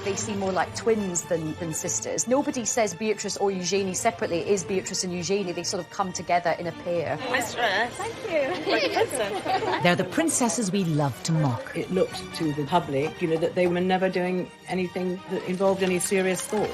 They seem more like twins than sisters. Nobody says Beatrice or Eugenie separately. It is Beatrice and Eugenie. They sort of come together in a pair. Nice dress. Thank you. They're the princesses we love to mock. It looked to the public, that they were never doing anything that involved any serious thought.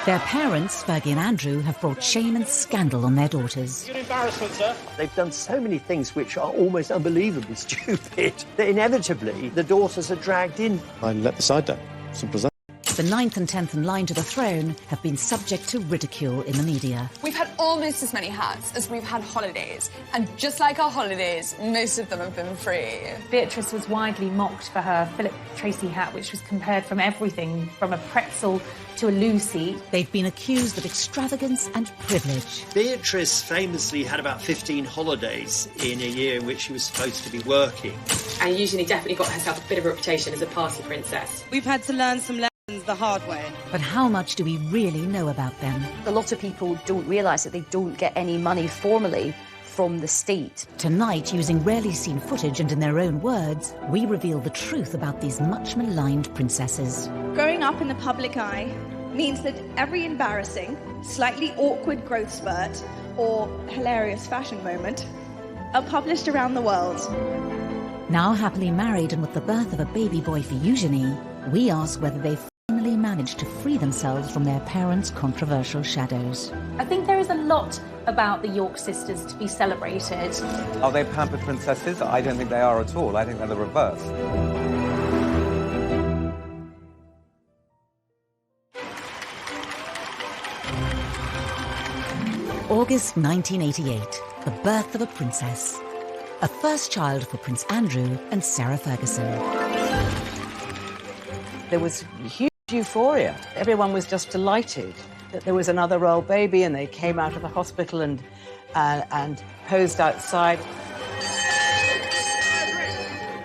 Their parents, Fergie and Andrew, have brought shame and scandal on their daughters. Your embarrassment, sir. They've done so many things which are almost unbelievably stupid that inevitably the daughters are dragged in. I let the side down. Simple as that. The 9th and 10th in line to the throne have been subject to ridicule in the media. We've had almost as many hats as we've had holidays, and just like our holidays, most of them have been free. Beatrice was widely mocked for her Philip Tracy hat, which was compared from everything from a pretzel to a Lucy. They've been accused of extravagance and privilege. Beatrice famously had about 15 holidays in a year in which she was supposed to be working. And Eugenie definitely got herself a bit of a reputation as a party princess. We've had to learn some lessons the hard way. But how much do we really know about them? A lot of people don't realise that they don't get any money formally from the state. Tonight, using rarely seen footage and in their own words, we reveal the truth about these much maligned princesses. Growing up in the public eye means that every embarrassing, slightly awkward growth spurt or hilarious fashion moment are published around the world. Now happily married and with the birth of a baby boy for Eugenie, we ask whether they've finally managed to free themselves from their parents' controversial shadows. I think there is a lot about the York sisters to be celebrated. Are they pampered princesses? I don't think they are at all. I think they're the reverse. August 1988, the birth of a princess. A first child for Prince Andrew and Sarah Ferguson. There was huge euphoria. Everyone was just delighted that there was another royal baby, and they came out of the hospital and posed outside.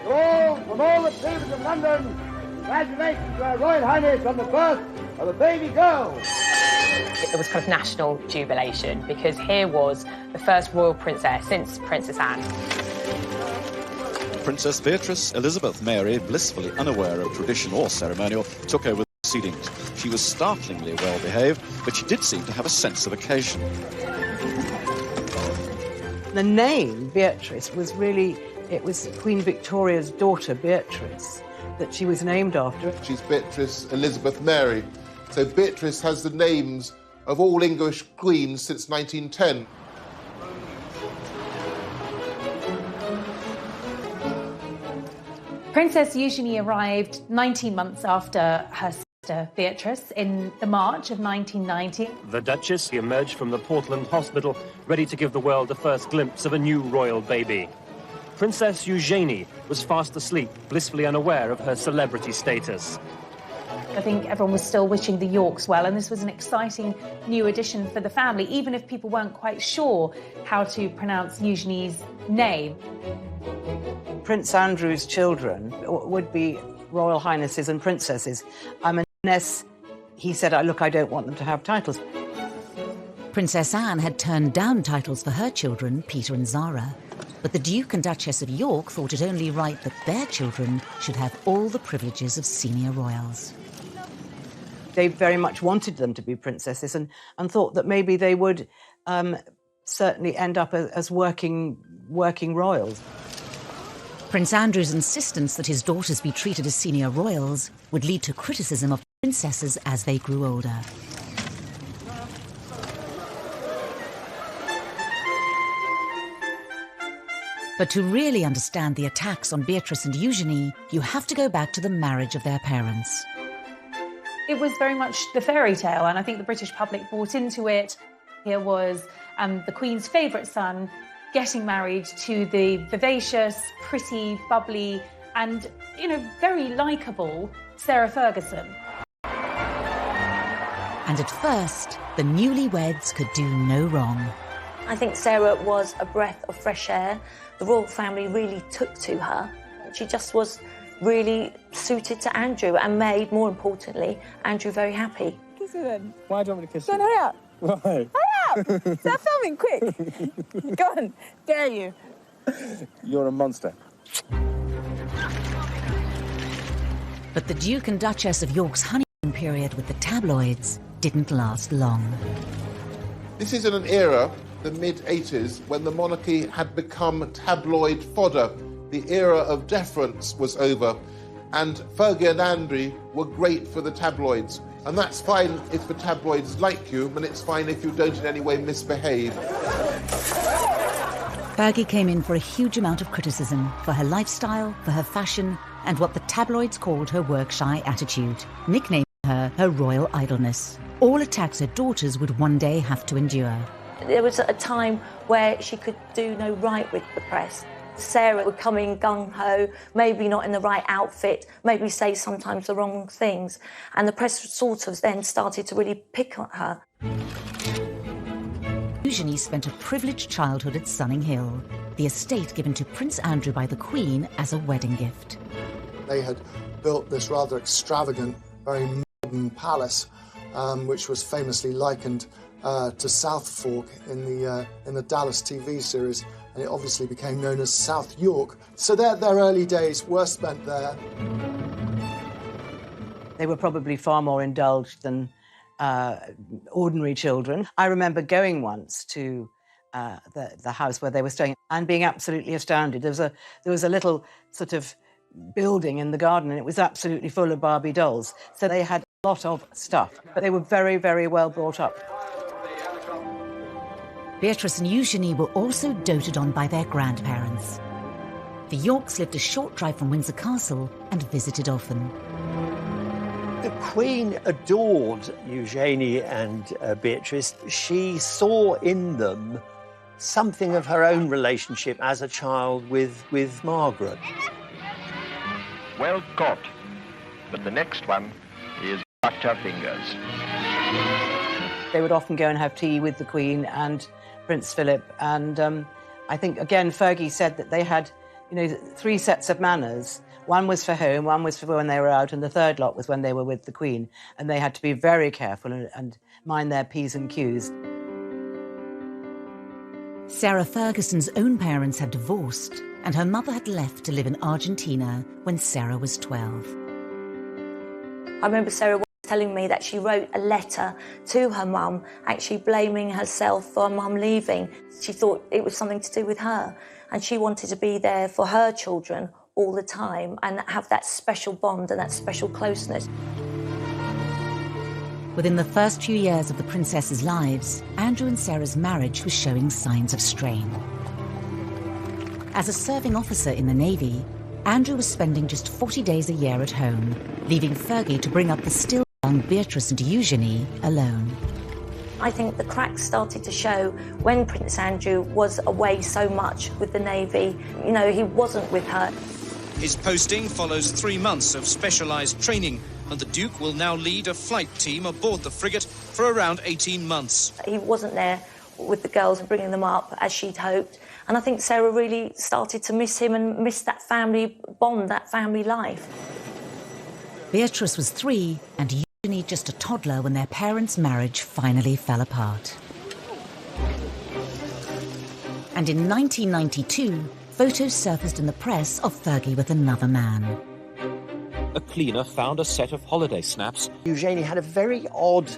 From all the people of London, congratulations to Her Royal Highness on the birth of a baby girl. There was kind of national jubilation because here was the first royal princess since Princess Anne. Princess Beatrice Elizabeth Mary, blissfully unaware of tradition or ceremonial, took over the proceedings. She was startlingly well behaved, but she did seem to have a sense of occasion. The name Beatrice was really, it was Queen Victoria's daughter, Beatrice, that she was named after. She's Beatrice Elizabeth Mary. So Beatrice has the names of all English queens since 1910. Princess Eugenie arrived 19 months after her sister Beatrice in the March of 1990. The Duchess emerged from the Portland Hospital, ready to give the world the first glimpse of a new royal baby. Princess Eugenie was fast asleep, blissfully unaware of her celebrity status. I think everyone was still wishing the Yorks well, and this was an exciting new addition for the family, even if people weren't quite sure how to pronounce Eugenie's name. Prince Andrew's children would be royal highnesses and princesses, unless he said, look, I don't want them to have titles. Princess Anne had turned down titles for her children, Peter and Zara. But the Duke and Duchess of York thought it only right that their children should have all the privileges of senior royals. They very much wanted them to be princesses and thought that maybe they would certainly end up as working royals. Prince Andrew's insistence that his daughters be treated as senior royals would lead to criticism of princesses as they grew older. But to really understand the attacks on Beatrice and Eugenie, you have to go back to the marriage of their parents. It was very much the fairy tale, and I think the British public bought into it. Here was the Queen's favourite son getting married to the vivacious, pretty, bubbly, and, very likeable Sarah Ferguson. And at first, the newlyweds could do no wrong. I think Sarah was a breath of fresh air. The royal family really took to her. She just was really suited to Andrew and made, more importantly, Andrew very happy. Kiss her then. Why do you want me to kiss Go on, you? hurry up. Why? Hurry up! Start filming, quick. Go on, dare you. You're a monster. But the Duke and Duchess of York's honeymoon period with the tabloids didn't last long. This is in an era, the mid-80s, when the monarchy had become tabloid fodder. The era of deference was over, and Fergie and Andrew were great for the tabloids. And that's fine if the tabloids like you, and it's fine if you don't in any way misbehave. Fergie came in for a huge amount of criticism for her lifestyle, for her fashion, and what the tabloids called her work-shy attitude, nicknaming her royal idleness. All attacks her daughters would one day have to endure. There was a time where she could do no right with the press. Sarah would come in gung-ho, maybe not in the right outfit, maybe say sometimes the wrong things, and the press sort of then started to really pick on her. Eugenie spent a privileged childhood at Sunning Hill, the estate given to Prince Andrew by the Queen as a wedding gift. They had built this rather extravagant, very modern palace, which was famously likened to South Fork in the Dallas TV series, and it obviously became known as South York. So their early days were spent there. They were probably far more indulged than ordinary children. I remember going once to the house where they were staying and being absolutely astounded. There was a little sort of building in the garden, and it was absolutely full of Barbie dolls. So they had a lot of stuff, but they were very, very well brought up. Beatrice and Eugenie were also doted on by their grandparents. The Yorks lived a short drive from Windsor Castle and visited often. The Queen adored Eugenie and Beatrice. She saw in them something of her own relationship as a child with Margaret. Well caught, but the next one is cut her fingers. They would often go and have tea with the Queen and Prince Philip, and I think, again, Fergie said that they had, 3 sets of manners. One was for home, one was for when they were out, and the third lot was when they were with the Queen, and they had to be very careful and mind their P's and Q's. Sarah Ferguson's own parents had divorced, and her mother had left to live in Argentina when Sarah was 12. I remember Sarah telling me that she wrote a letter to her mum, actually blaming herself for her mum leaving. She thought it was something to do with her, and she wanted to be there for her children all the time and have that special bond and that special closeness. Within the first few years of the princesses' lives, Andrew and Sarah's marriage was showing signs of strain. As a serving officer in the Navy, Andrew was spending just 40 days a year at home, leaving Fergie to bring up the still young Beatrice and Eugenie alone. I think the cracks started to show when Prince Andrew was away so much with the Navy. He wasn't with her. His posting follows 3 months of specialised training, and the Duke will now lead a flight team aboard the frigate for around 18 months. He wasn't there with the girls and bringing them up as she'd hoped. And I think Sarah really started to miss him and miss that family bond, that family life. Beatrice was 3 and Eugenie just a toddler when their parents' marriage finally fell apart. And in 1992, photos surfaced in the press of Fergie with another man. A cleaner found a set of holiday snaps. Eugenie had a very odd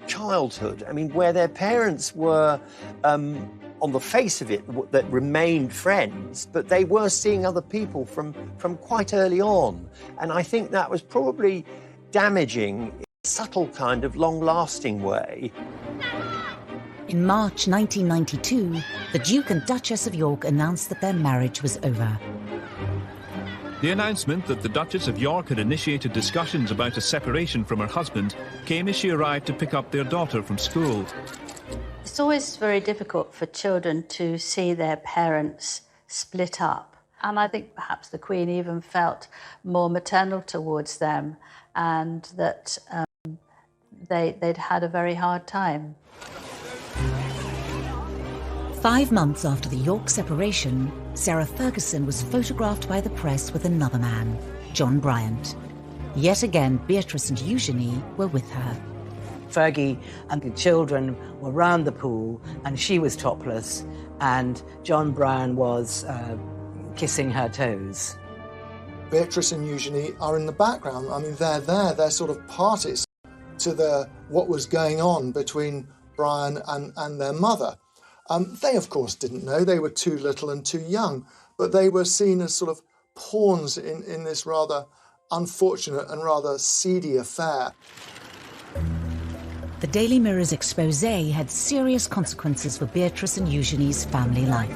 childhood. Where their parents were, on the face of it, that remained friends, but they were seeing other people from quite early on. And I think that was probably damaging in a subtle kind of long-lasting way. In March 1992, the Duke and Duchess of York announced that their marriage was over. The announcement that the Duchess of York had initiated discussions about a separation from her husband came as she arrived to pick up their daughter from school. It's always very difficult for children to see their parents split up. And I think perhaps the Queen even felt more maternal towards them, and that they'd had a very hard time. 5 months after the York separation, Sarah Ferguson was photographed by the press with another man, John Bryant. Yet again, Beatrice and Eugenie were with her. Fergie and the children were round the pool, and she was topless, and John Brown was kissing her toes. Beatrice and Eugenie are in the background. I mean, they're there, they're sort of parties to what was going on between Brian and their mother. They, of course, didn't know. They were too little and too young, but they were seen as sort of pawns in this rather unfortunate and rather seedy affair. The Daily Mirror's expose had serious consequences for Beatrice and Eugenie's family life.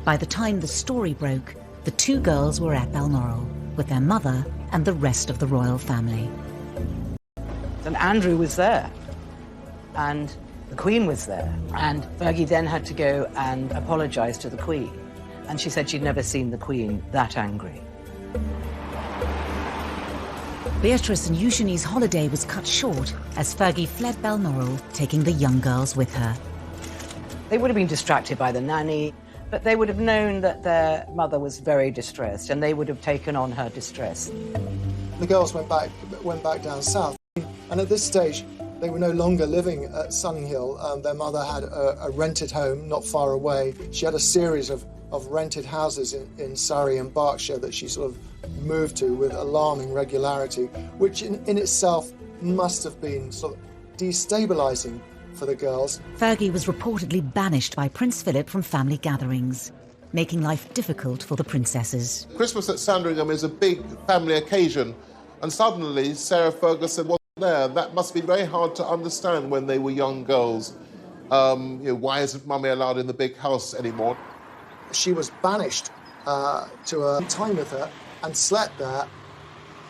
By the time the story broke, the two girls were at Balmoral with their mother and the rest of the royal family. And Andrew was there, and the Queen was there, and Fergie then had to go and apologise to the Queen, and she said she'd never seen the Queen that angry. Beatrice and Eugenie's holiday was cut short as Fergie fled Balmoral, taking the young girls with her. They would have been distracted by the nanny, but they would have known that their mother was very distressed, and they would have taken on her distress. The girls went back down south, and at this stage, they were no longer living at Sunninghill. Their mother had a rented home not far away. She had a series of rented houses in Surrey and Berkshire that she sort of moved to with alarming regularity, which in itself must have been sort of destabilising for the girls. Fergie was reportedly banished by Prince Philip from family gatherings, making life difficult for the princesses. Christmas at Sandringham is a big family occasion, and suddenly Sarah Ferguson wasn't there. That must be very hard to understand when they were young girls. Why isn't Mummy allowed in the big house anymore? She was banished to a time with her and slept there.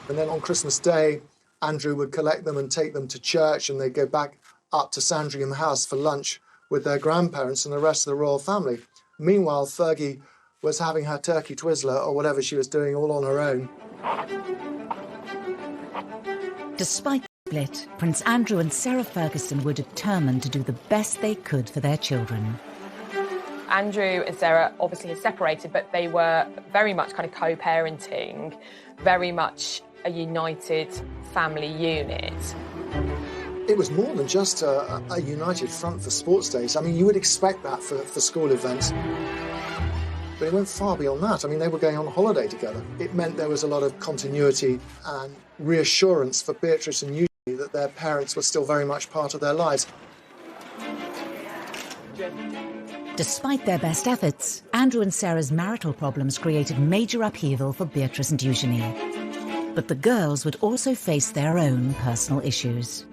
And then on Christmas Day, Andrew would collect them and take them to church, and they'd go back up to Sandringham House for lunch with their grandparents and the rest of the royal family. Meanwhile, Fergie was having her turkey twizzler or whatever she was doing all on her own. Despite the split, Prince Andrew and Sarah Ferguson were determined to do the best they could for their children. Andrew and Sarah obviously had separated, but they were very much kind of co-parenting, very much a united family unit. It was more than just a united front for sports days. I mean, you would expect that for school events. But it went far beyond that. I mean, they were going on holiday together. It meant there was a lot of continuity and reassurance for Beatrice and Eugenie that their parents were still very much part of their lives. Despite their best efforts, Andrew and Sarah's marital problems created major upheaval for Beatrice and Eugenie. But the girls would also face their own personal issues.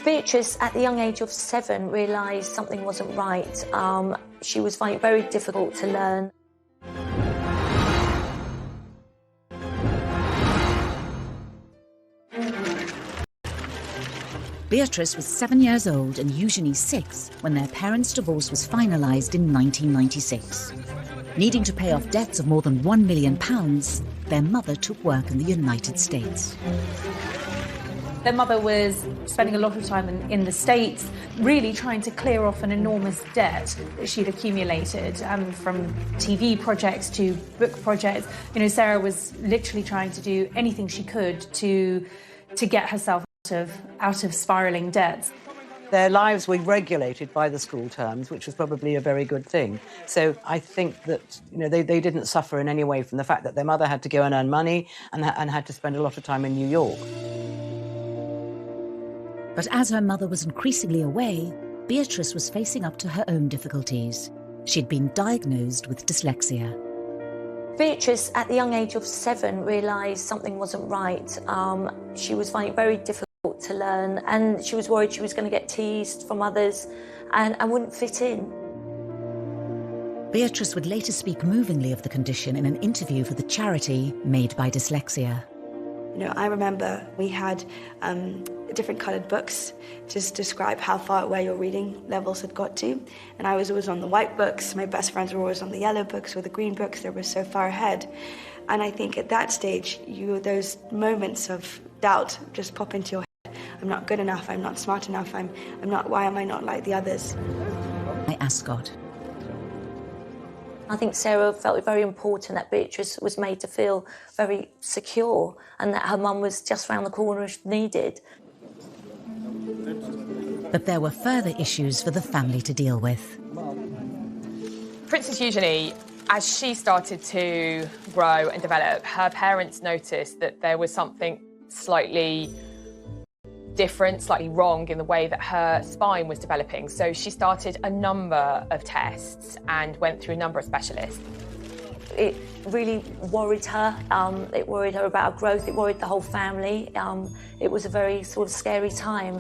Beatrice, at the young age of 7, realised something wasn't right. She was finding it very difficult to learn. Beatrice was 7 years old and Eugenie 6 when their parents' divorce was finalised in 1996. Needing to pay off debts of more than £1 million, their mother took work in the United States. Their mother was spending a lot of time in the States, really trying to clear off an enormous debt that she'd accumulated, from TV projects to book projects. You know, Sarah was literally trying to do anything she could to get herself out of spiralling debts. Their lives were regulated by the school terms, which was probably a very good thing. So I think that they didn't suffer in any way from the fact that their mother had to go and earn money and had to spend a lot of time in New York. But as her mother was increasingly away, Beatrice was facing up to her own difficulties. She'd been diagnosed with dyslexia. Beatrice, at the young age of 7, realised something wasn't right. She was finding it very difficult to learn, and she was worried she was going to get teased from others and wouldn't fit in. Beatrice would later speak movingly of the condition in an interview for the charity Made by Dyslexia. I remember we had different coloured books to describe how far away your reading levels had got to. And I was always on the white books. My best friends were always on the yellow books or the green books. They were so far ahead. And I think at that stage, those moments of doubt just pop into your head. I'm not good enough. I'm not smart enough. I'm not. Why am I not like the others? By Ascot. I think Sarah felt it very important that Beatrice was made to feel very secure and that her mum was just round the corner if needed. But there were further issues for the family to deal with. Princess Eugenie As she started to grow and develop, her parents noticed that there was something slightly different, slightly wrong in the way that her spine was developing. So she started a number of tests and went through a number of specialists. It really worried her. It worried her about her growth. It worried the whole family. It was a very sort of scary time.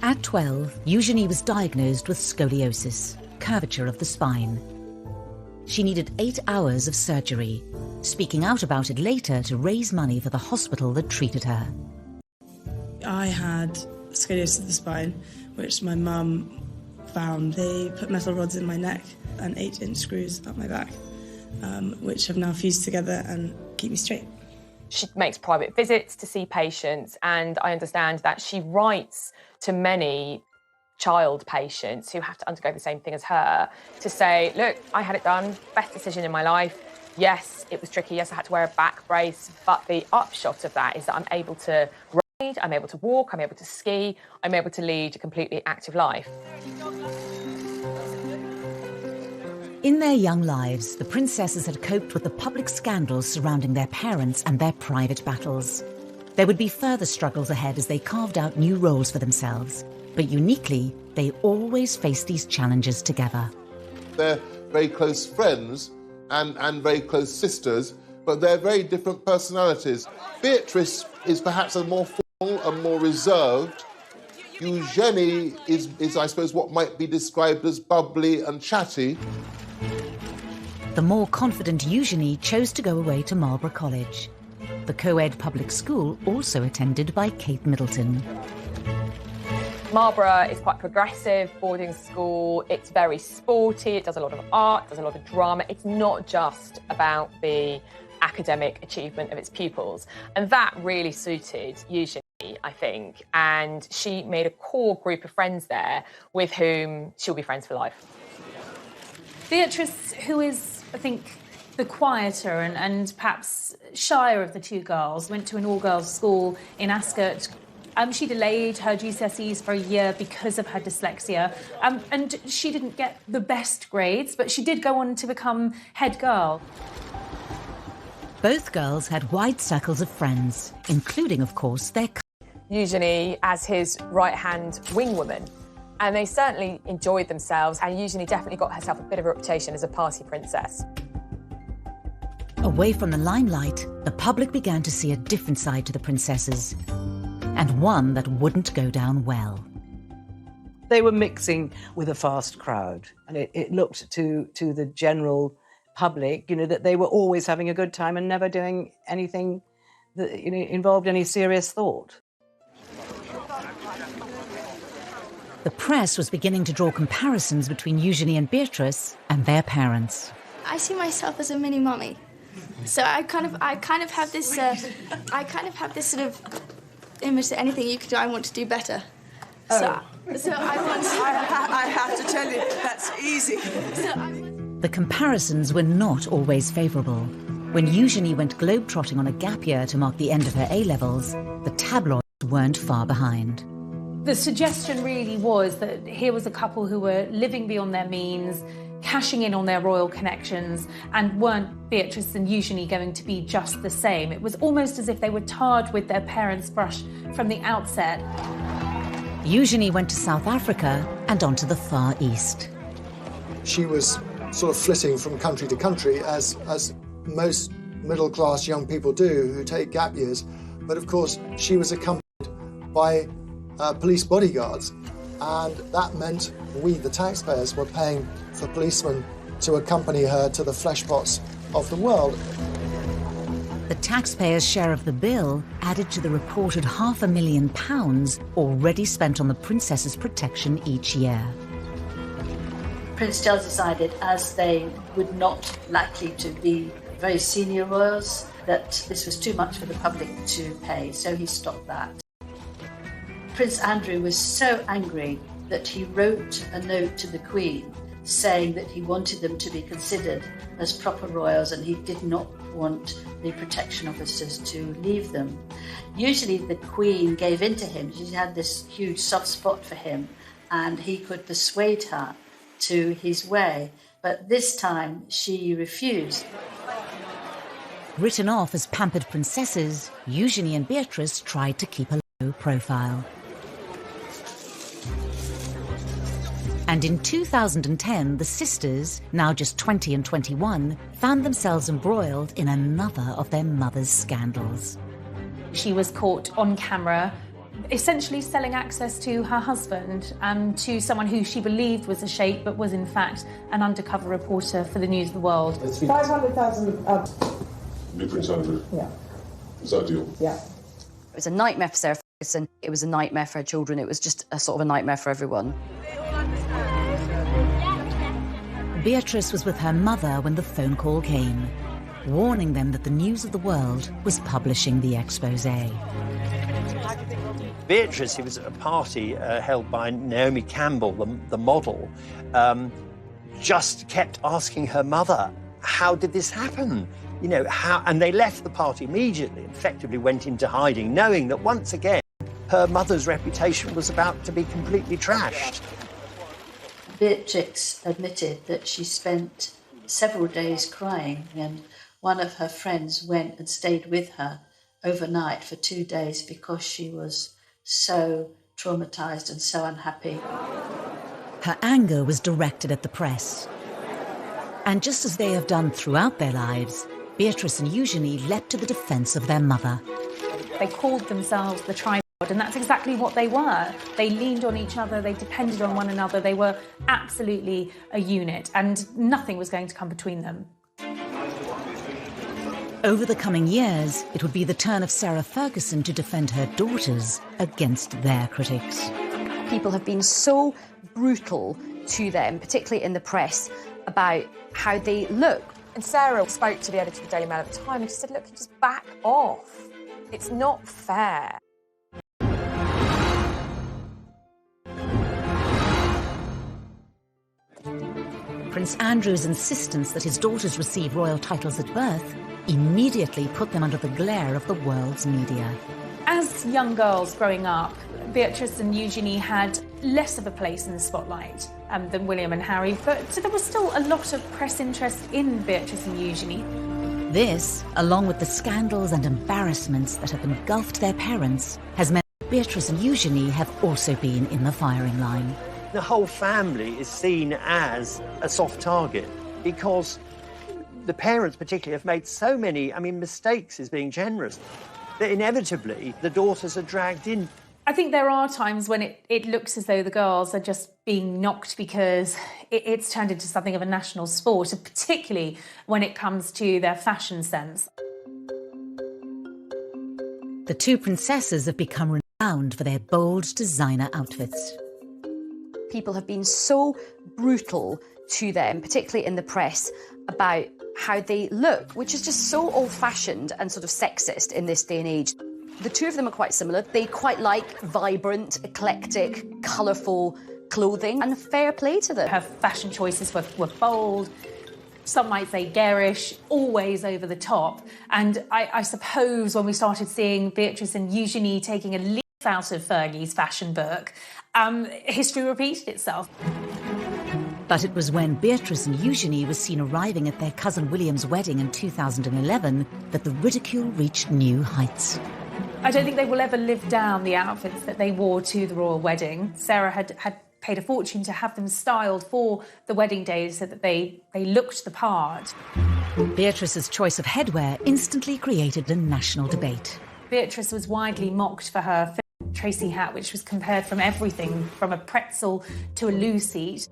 At 12, Eugenie was diagnosed with scoliosis, curvature of the spine. She needed 8 hours of surgery, speaking out about it later to raise money for the hospital that treated her. I had scoliosis of the spine, which my mum found. They put metal rods in my neck and 8-inch screws up my back, which have now fused together and keep me straight. She makes private visits to see patients, and I understand that she writes to many child patients who have to undergo the same thing as her to say, look, I had it done, best decision in my life. Yes, it was tricky. Yes, I had to wear a back brace, but the upshot of that is that I'm able to ride, I'm able to walk, I'm able to ski, I'm able to lead a completely active life. In their young lives, the princesses had coped with the public scandals surrounding their parents and their private battles. There would be further struggles ahead as they carved out new roles for themselves. But uniquely, they always faced these challenges together. They're very close friends and very close sisters, but they're very different personalities. Beatrice is perhaps a more formal and more reserved. Eugenie is, I suppose, what might be described as bubbly and chatty. The more confident Eugenie chose to go away to Marlborough College, the co-ed public school also attended by Kate Middleton. Marlborough is quite progressive boarding school. It's very sporty. It does a lot of art, does a lot of drama. It's not just about the academic achievement of its pupils. And that really suited Eugenie, I think. And she made a core group of friends there with whom she'll be friends for life. Beatrice, who is, I think, the quieter and perhaps shyer of the two girls, went to an all-girls school in Ascot. She delayed her GCSEs for a year because of her dyslexia, and she didn't get the best grades, but she did go on to become head girl. Both girls had wide circles of friends, including, of course, their Eugenie as his right-hand wingwoman. And they certainly enjoyed themselves, and Eugenie definitely got herself a bit of a reputation as a party princess. Away from the limelight, the public began to see a different side to the princesses, and one that wouldn't go down well. They were mixing with a fast crowd, and it looked to the general public, you know, that they were always having a good time and never doing anything that, you know, involved any serious thought. The press was beginning to draw comparisons between Eugenie and Beatrice and their parents. I see myself as a mini mummy, so I kind of have this sort of image that anything you could do, I want to do better. So I want. I have to tell you, that's easy. The comparisons were not always favourable. When Eugenie went globetrotting on a gap year to mark the end of her A-levels, the tabloids weren't far behind. The suggestion really was that here was a couple who were living beyond their means, cashing in on their royal connections, and weren't Beatrice and Eugenie going to be just the same? It was almost as if they were tarred with their parents' brush from the outset. Eugenie went to South Africa and on to the Far East. She was sort of flitting from country to country, as most middle-class young people do who take gap years. But of course, she was accompanied by police bodyguards, and that meant we, the taxpayers, were paying for policemen to accompany her to the fleshpots of the world. The taxpayers' share of the bill added to the reported £500,000 already spent on the princess's protection each year. Prince Charles decided, as they would not likely to be very senior royals, that this was too much for the public to pay, so he stopped that. Prince Andrew was so angry that he wrote a note to the Queen saying that he wanted them to be considered as proper royals and he did not want the protection officers to leave them. Usually the Queen gave in to him. She had this huge soft spot for him and he could persuade her to his way. but this time she refused. Written off as pampered princesses, Eugenie and Beatrice tried to keep a low profile. And in 2010, the sisters, now just 20 and 21, found themselves embroiled in another of their mother's scandals. She was caught on camera, essentially selling access to her husband and to someone who she believed was a sheikh, but was in fact an undercover reporter for the News of the World. 500,000. New Prince Andrew. Yeah. Is that a deal? Yeah. It was a nightmare for Sarah Ferguson. It was a nightmare for her children. It was just a sort of a nightmare for everyone. Beatrice was with her mother when the phone call came, warning them that the News of the World was publishing the exposé. Beatrice, who was at a party held by Naomi Campbell, the model, just kept asking her mother, how did this happen? You know, how? And they left the party immediately, effectively went into hiding, knowing that once again, her mother's reputation was about to be completely trashed. Beatrix admitted that she spent several days crying, and one of her friends went and stayed with her overnight for 2 days because she was so traumatised and so unhappy. Her anger was directed at the press. And just as they have done throughout their lives, Beatrice and Eugenie leapt to the defence of their mother. They called themselves the tripod, and that's exactly what they were. They leaned on each other, they depended on one another, they were absolutely a unit, and nothing was going to come between them. Over the coming years, it would be the turn of Sarah Ferguson to defend her daughters against their critics. People have been so brutal to them, particularly in the press, about how they look. And Sarah spoke to the editor of the Daily Mail at the time and she said, look, just back off. It's not fair. Prince Andrew's insistence that his daughters receive royal titles at birth immediately put them under the glare of the world's media. As young girls growing up, Beatrice and Eugenie had less of a place in the spotlight than William and Harry, but so there was still a lot of press interest in Beatrice and Eugenie. This, along with the scandals and embarrassments that have engulfed their parents, has meant Beatrice and Eugenie have also been in the firing line. The whole family is seen as a soft target because the parents particularly have made so many, mistakes is being generous, that inevitably the daughters are dragged in. I think there are times when it looks as though the girls are just being knocked because it's turned into something of a national sport, particularly when it comes to their fashion sense. The two princesses have become renowned for their bold designer outfits. People have been so brutal to them, particularly in the press, about how they look, which is just so old-fashioned and sort of sexist in this day and age. The two of them are quite similar. They quite like vibrant, eclectic, colourful clothing, and fair play to them. Her fashion choices were bold, some might say garish, always over the top. And I suppose when we started seeing Beatrice and Eugenie taking a leaf out of Fergie's fashion book, history repeated itself. But it was when Beatrice and Eugenie were seen arriving at their cousin William's wedding in 2011 that the ridicule reached new heights. I don't think they will ever live down the outfits that they wore to the royal wedding. Sarah had paid a fortune to have them styled for the wedding day so that they looked the part. Beatrice's choice of headwear instantly created a national debate. Beatrice was widely mocked for her Tracy hat, which was compared from everything from a pretzel to a loo seat.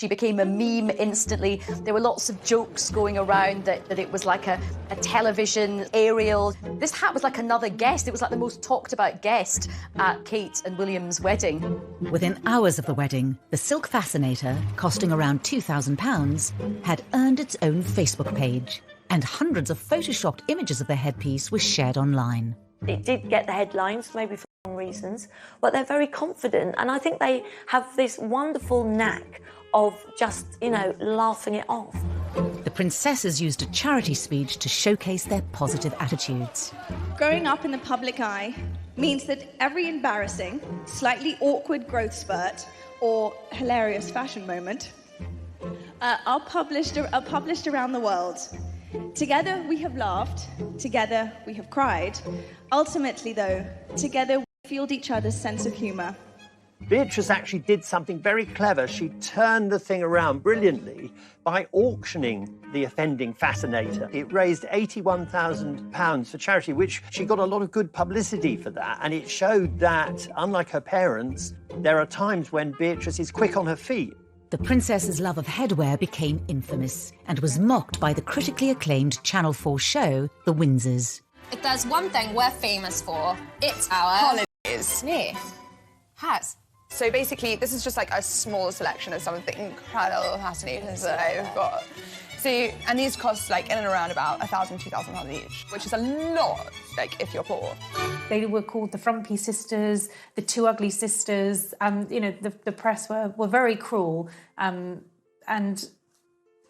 She became a meme instantly. There were lots of jokes going around that it was like a television aerial. This hat was like another guest. It was like the most talked about guest at Kate and William's wedding. Within hours of the wedding, the silk fascinator, costing around £2,000, had earned its own Facebook page, and hundreds of photoshopped images of the headpiece were shared online. It did get the headlines, maybe for wrong reasons, but they're very confident, and I think they have this wonderful knack of just, laughing it off. The princesses used a charity speech to showcase their positive attitudes. Growing up in the public eye means that every embarrassing, slightly awkward growth spurt or hilarious fashion moment are published around the world. Together we have laughed, together we have cried. Ultimately, though, together we fueled each other's sense of humour. Beatrice actually did something very clever. She turned the thing around brilliantly by auctioning the offending fascinator. It raised £81,000 for charity, which she got a lot of good publicity for that. And it showed that, unlike her parents, there are times when Beatrice is quick on her feet. The princess's love of headwear became infamous and was mocked by the critically acclaimed Channel 4 show, The Windsors. If there's one thing we're famous for, it's our holidays. Yeah. Hats. So basically, this is just like a small selection of some of the incredible fascinators that I've got. So, and these cost like in and around about £1,000, £2,000 each, which is a lot, like if you're poor. They were called the Frumpy Sisters, the Two Ugly Sisters. You know, the press were very cruel, and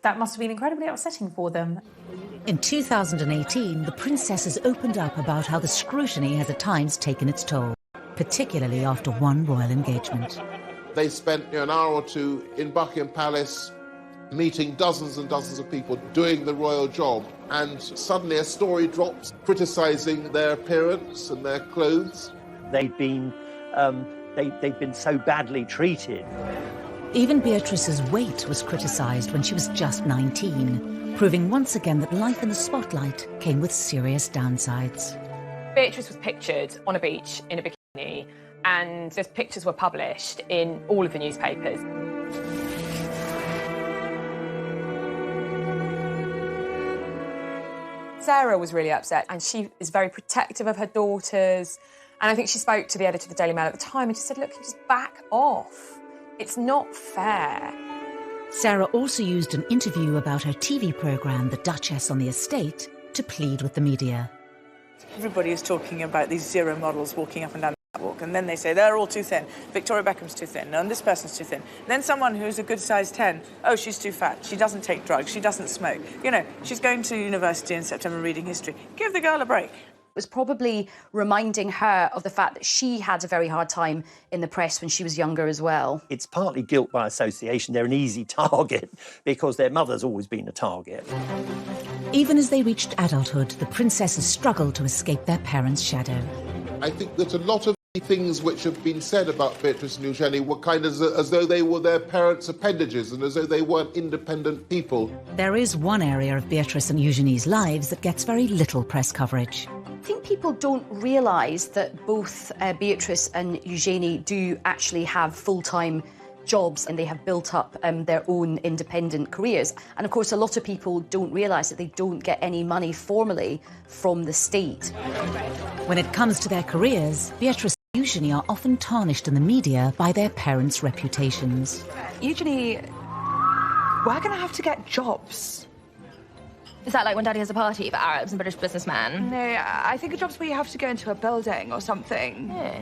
that must have been incredibly upsetting for them. In 2018, the princesses opened up about how the scrutiny has at times taken its toll, particularly after one royal engagement. They spent an hour or two in Buckingham Palace meeting dozens and dozens of people doing the royal job, and suddenly a story drops criticising their appearance and their clothes. They'd been so badly treated. Even Beatrice's weight was criticised when she was just 19, proving once again that life in the spotlight came with serious downsides. Beatrice was pictured on a beach in a bikini, and those pictures were published in all of the newspapers. Sarah was really upset, and she is very protective of her daughters. And I think she spoke to the editor of the Daily Mail at the time and she said, look, just back off. It's not fair. Sarah also used an interview about her TV programme, The Duchess on the Estate, to plead with the media. Everybody is talking about these zero models walking up and down the catwalk, and then they say they're all too thin. Victoria Beckham's too thin, and this person's too thin. And then someone who's a good size 10, oh, she's too fat, she doesn't take drugs, she doesn't smoke. You know, she's going to university in September reading history. Give the girl a break. It was probably reminding her of the fact that she had a very hard time in the press when she was younger as well. It's partly guilt by association. They're an easy target because their mother's always been a target. Even as they reached adulthood, the princesses struggled to escape their parents' shadow. I think that a lot of the things which have been said about Beatrice and Eugenie were kind of as though they were their parents' appendages and as though they weren't independent people. There is one area of Beatrice and Eugenie's lives that gets very little press coverage. I think people don't realise that both Beatrice and Eugenie do actually have full-time jobs and they have built up their own independent careers. And of course, a lot of people don't realise that they don't get any money formally from the state. When it comes to their careers, Beatrice and Eugenie are often tarnished in the media by their parents' reputations. Eugenie, we're going to have to get jobs. Is that like when Daddy has a party for Arabs and British businessmen? No, I think a job's where you have to go into a building or something. Yeah.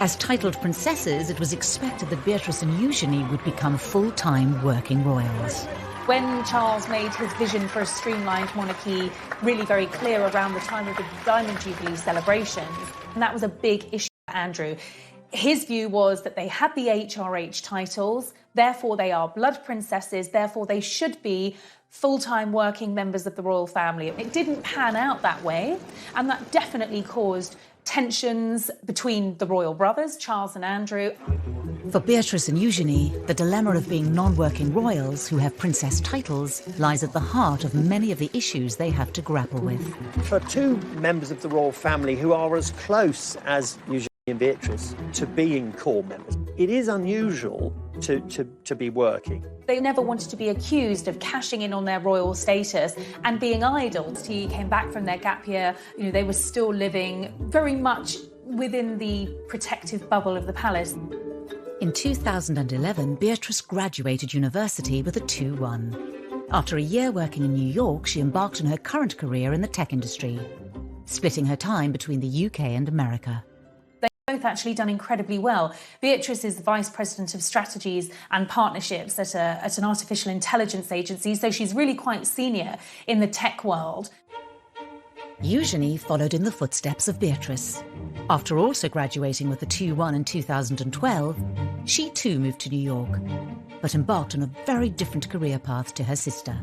As titled princesses, it was expected that Beatrice and Eugenie would become full-time working royals. When Charles made his vision for a streamlined monarchy really very clear around the time of the Diamond Jubilee celebrations, and that was a big issue for Andrew. His view was that they had the HRH titles, therefore they are blood princesses, therefore they should be full-time working members of the royal family. It didn't pan out that way, and that definitely caused tensions between the royal brothers, Charles and Andrew. For Beatrice and Eugenie, the dilemma of being non-working royals who have princess titles lies at the heart of many of the issues they have to grapple with. For two members of the royal family who are as close as Eugenie and Beatrice to being core members, it is unusual to be working. They never wanted to be accused of cashing in on their royal status and being idle. He came back from their gap year, you know, they were still living very much within the protective bubble of the palace. In 2011, Beatrice graduated university with a 2-1. After a year working in New York, she embarked on her current career in the tech industry, splitting her time between the UK and America. Both actually done incredibly well. Beatrice is the Vice President of Strategies and Partnerships at an artificial intelligence agency, so she's really quite senior in the tech world. Eugenie followed in the footsteps of Beatrice. After also graduating with a 2-1 in 2012, she too moved to New York, but embarked on a very different career path to her sister.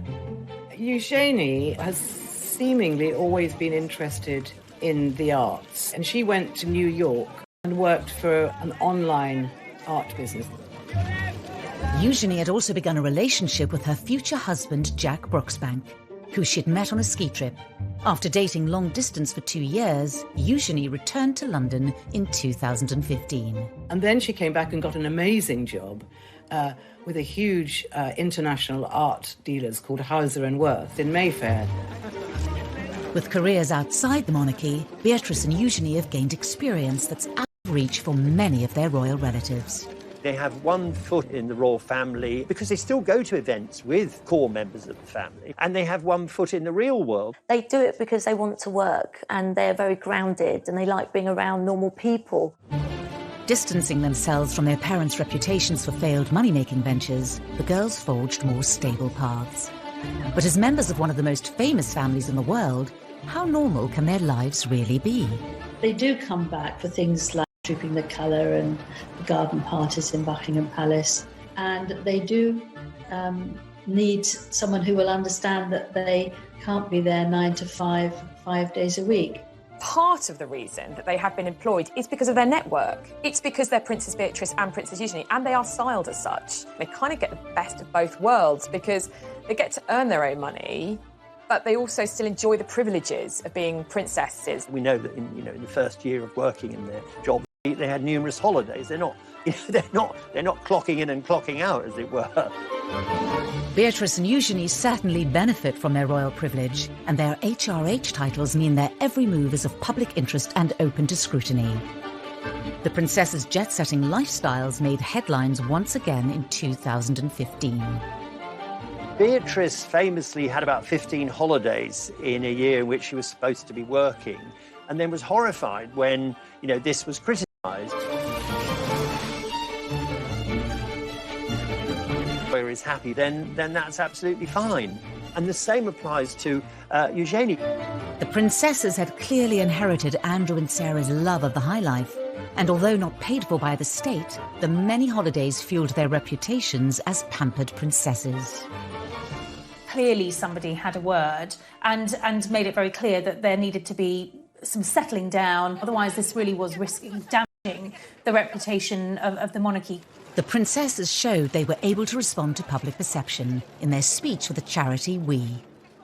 Eugenie has seemingly always been interested in the arts, and she went to New York and worked for an online art business. Eugenie had also begun a relationship with her future husband, Jack Brooksbank, who she'd met on a ski trip. After dating long distance for 2 years, Eugenie returned to London in 2015. And then she came back and got an amazing job with a huge international art dealers called Hauser & Wirth in Mayfair. With careers outside the monarchy, Beatrice and Eugenie have gained experience that's out of reach for many of their royal relatives. They have one foot in the royal family because they still go to events with core members of the family, and they have one foot in the real world. They do it because they want to work and they're very grounded and they like being around normal people. Distancing themselves from their parents' reputations for failed money-making ventures, the girls forged more stable paths. But as members of one of the most famous families in the world, how normal can their lives really be? They do come back for things like Trooping the Colour and the garden parties in Buckingham Palace. And they do need someone who will understand that they can't be there 9 to 5, 5 days a week. Part of the reason that they have been employed is because of their network. It's because they're Princess Beatrice and Princess Eugenie, and they are styled as such. They kind of get the best of both worlds because they get to earn their own money, but they also still enjoy the privileges of being princesses. We know that in the first year of working in their job, they had numerous holidays. They're not clocking in and clocking out, as it were. Beatrice and Eugenie certainly benefit from their royal privilege, and their HRH titles mean their every move is of public interest and open to scrutiny. The princess's jet-setting lifestyles made headlines once again in 2015. Beatrice famously had about 15 holidays in a year in which she was supposed to be working, and then was horrified when, this was criticised. Is happy, then that's absolutely fine. And the same applies to Eugenie. The princesses had clearly inherited Andrew and Sarah's love of the high life, and although not paid for by the state, the many holidays fueled their reputations as pampered princesses. Clearly somebody had a word and made it very clear that there needed to be some settling down, otherwise this really was risking damaging the reputation of the monarchy. The princesses showed they were able to respond to public perception in their speech for the charity We.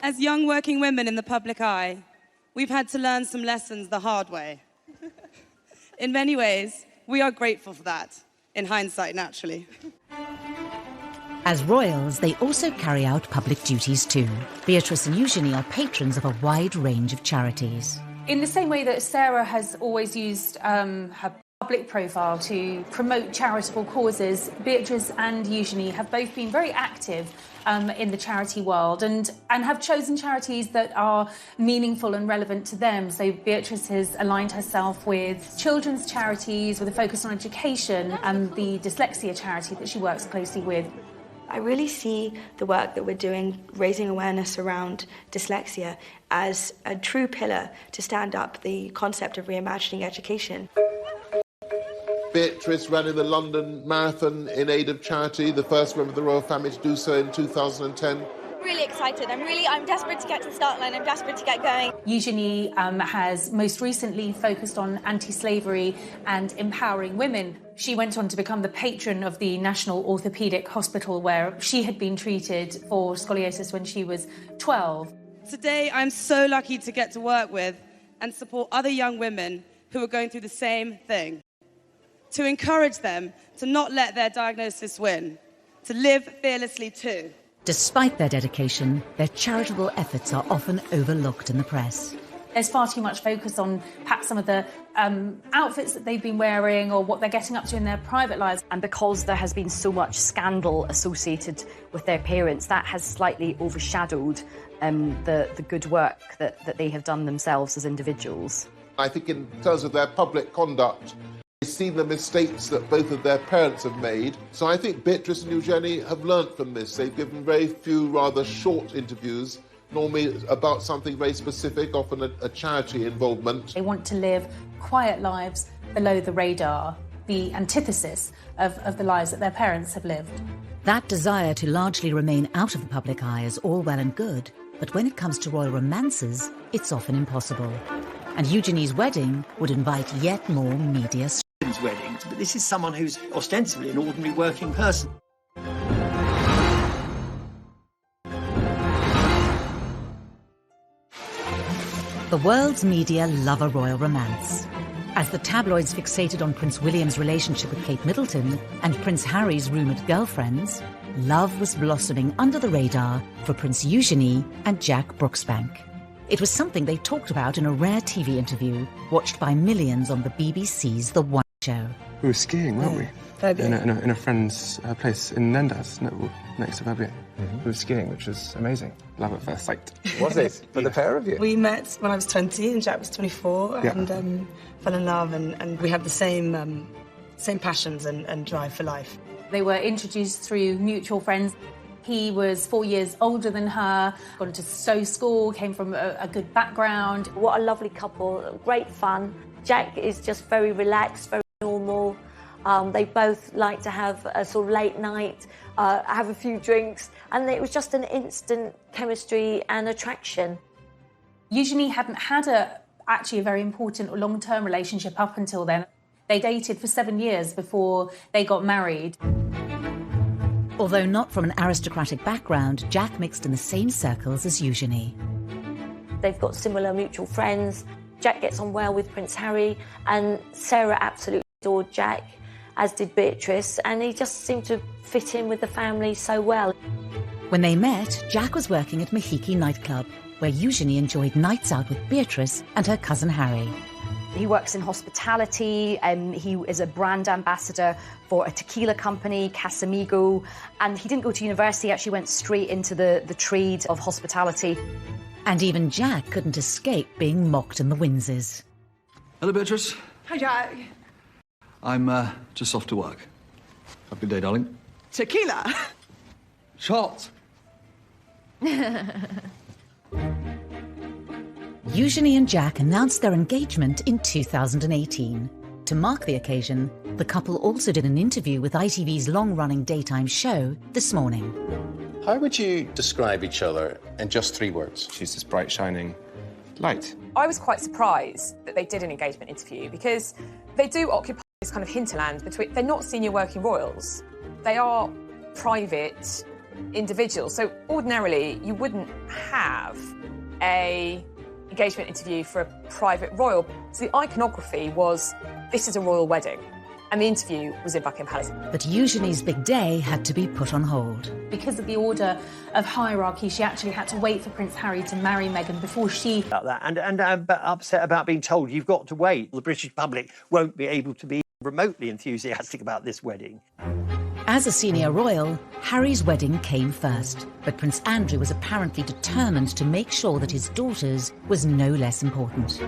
As young working women in the public eye, we've had to learn some lessons the hard way. In many ways, we are grateful for that, in hindsight, naturally. As royals, they also carry out public duties too. Beatrice and Eugenie are patrons of a wide range of charities. In the same way that Sarah has always used her public profile to promote charitable causes, Beatrice and Eugenie have both been very active in the charity world and have chosen charities that are meaningful and relevant to them. So Beatrice has aligned herself with children's charities with a focus on education and the dyslexia charity that she works closely with. I really see the work that we're doing, raising awareness around dyslexia, as a true pillar to stand up the concept of reimagining education. Beatrice ran in the London Marathon in aid of charity, the first member of the royal family to do so in 2010. Really excited. I'm desperate to get to the start line. I'm desperate to get going. Eugenie has most recently focused on anti-slavery and empowering women. She went on to become the patron of the National Orthopaedic Hospital, where she had been treated for scoliosis when she was 12. Today, I'm so lucky to get to work with and support other young women who are going through the same thing. To encourage them to not let their diagnosis win, to live fearlessly too. Despite their dedication, their charitable efforts are often overlooked in the press. There's far too much focus on perhaps some of the outfits that they've been wearing or what they're getting up to in their private lives. And because there has been so much scandal associated with their parents, that has slightly overshadowed the good work that they have done themselves as individuals. I think in terms of their public conduct, they've seen the mistakes that both of their parents have made. So I think Beatrice and Eugenie have learnt from this. They've given very few rather short interviews, normally about something very specific, often a charity involvement. They want to live quiet lives below the radar, the antithesis of the lives that their parents have lived. That desire to largely remain out of the public eye is all well and good, but when it comes to royal romances, it's often impossible. And Eugenie's wedding would invite yet more media weddings, but this is someone who's ostensibly an ordinary working person. The world's media love a royal romance. As the tabloids fixated on Prince William's relationship with Kate Middleton and Prince Harry's rumoured girlfriends, love was blossoming under the radar for Prince Eugenie and Jack Brooksbank. It was something they talked about in a rare TV interview watched by millions on the BBC's The One Show. We were skiing, weren't we? In a friend's place in Nendas, next to Fabian. We were skiing, which was amazing. Love at first sight. Was it? For the pair of you? We met when I was 20 and Jack was 24 and fell in love and we had the same passions and drive for life. They were introduced through mutual friends. He was 4 years older than her, got into Stowe School, came from a good background. What a lovely couple, great fun. Jack is just very relaxed, very normal. They both like to have a sort of late night, have a few drinks, and it was just an instant chemistry and attraction. Eugenie hadn't had actually a very important or long-term relationship up until then. They dated for 7 years before they got married. Although not from an aristocratic background, Jack mixed in the same circles as Eugenie. They've got similar mutual friends. Jack gets on well with Prince Harry, and Sarah absolutely adored Jack, as did Beatrice, and he just seemed to fit in with the family so well. When they met, Jack was working at Mahiki nightclub, where Eugenie enjoyed nights out with Beatrice and her cousin Harry. He works in hospitality, he is a brand ambassador for a tequila company, Casamigo, and he didn't go to university, he actually went straight into the trade of hospitality. And even Jack couldn't escape being mocked in the Windses. Hello, Beatrice. Hi, Jack. I'm just off to work. Have a good day, darling. Tequila? Shot. Eugenie and Jack announced their engagement in 2018. To mark the occasion, the couple also did an interview with ITV's long-running daytime show This Morning. How would you describe each other in just 3 words? She's this bright, shining light. I was quite surprised that they did an engagement interview because they do occupy this kind of hinterland between... They're not senior working royals. They are private individuals. So ordinarily, you wouldn't have a engagement interview for a private royal. So the iconography was, this is a royal wedding. And the interview was in Buckingham Palace. But Eugenie's big day had to be put on hold. Because of the order of hierarchy, she actually had to wait for Prince Harry to marry Meghan before she... About that, and upset about being told you've got to wait. The British public won't be able to be remotely enthusiastic about this wedding. As a senior royal, Harry's wedding came first, but Prince Andrew was apparently determined to make sure that his daughter's was no less important.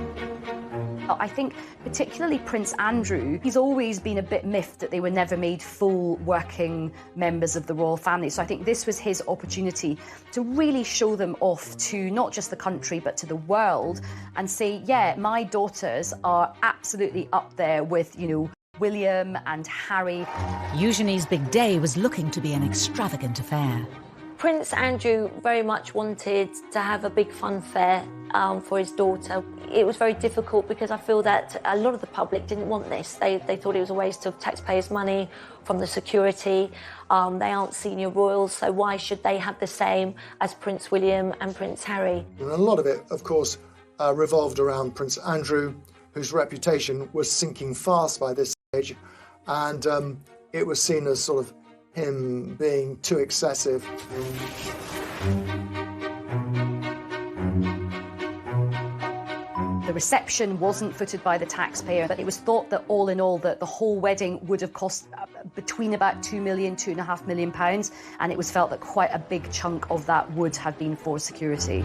I think particularly Prince Andrew, he's always been a bit miffed that they were never made full working members of the royal family. So I think this was his opportunity to really show them off to not just the country but to the world and say, yeah, my daughters are absolutely up there with, you know, William and Harry. Eugenie's big day was looking to be an extravagant affair. Prince Andrew very much wanted to have a big funfair for his daughter. It was very difficult because I feel that a lot of the public didn't want this. They thought it was a waste of taxpayers' money from the security. They aren't senior royals, so why should they have the same as Prince William and Prince Harry? And a lot of it, of course, revolved around Prince Andrew, whose reputation was sinking fast by this stage, and it was seen as sort of him being too excessive. The reception wasn't footed by the taxpayer, but it was thought that all in all that the whole wedding would have cost between about £2 million, £2.5 million, and it was felt that quite a big chunk of that would have been for security.